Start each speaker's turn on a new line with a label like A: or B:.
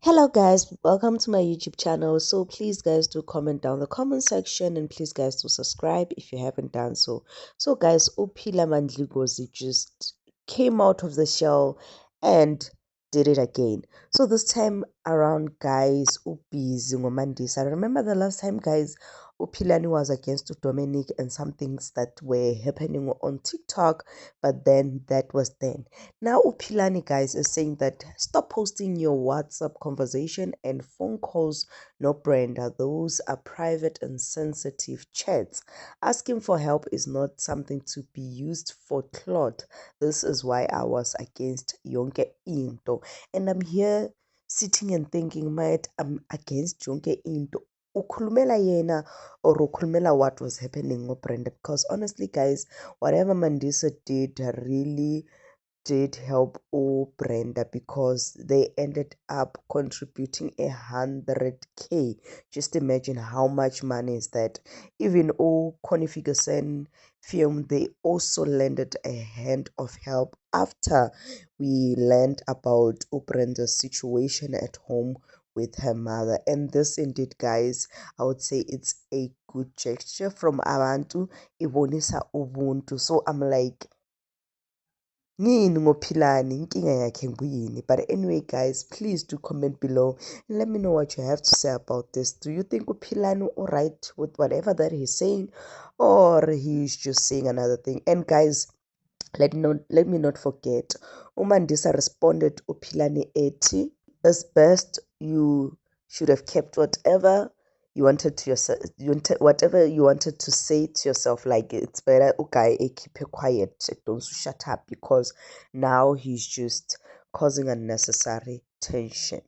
A: Hello guys, welcome to my YouTube channel. So please guys do comment down the comment section and please guys do subscribe if you haven't done so. So guys, Uphila Mandligozi just came out of the shell and did it again. So this time around guys, Uphizi Ngomandisa. I remember the last time guys, Uphilani was against Dominic and some things that were happening on TikTok, but then that was then. Now, Upilani guys is saying that stop posting your WhatsApp conversation and phone calls. No, Brenda, those are private and sensitive chats. Asking for help is not something to be used for clout. This is why I was against Yonke Into. And I'm here sitting and thinking, mate, I'm against Yonke Into. Ukhulumela yena or ukhulumela what was happening with Brenda, because honestly guys, whatever Mandisa did really did help Brenda because they ended up contributing 100K. Just imagine how much money is that. Even Connie Ferguson film, they also lended a hand of help after we learned about Brenda's situation at home with her mother. And this indeed guys, I would say it's a good gesture from Abantu ibonisa ubuntu. So I'm like, ngini ngophilani inkinga yakhe nguyini. But anyway guys, please do comment below and let me know what you have to say about this. Do you think uphilani alright with whatever that he's saying, or he's just saying another thing? And guys, let me not forget, Umandisa responded uphilani eti, it's best you should have kept whatever you wanted to yourself, whatever you wanted to say to yourself. Like, it's better okay keep it quiet, don't shut up, because now he's just causing unnecessary tension.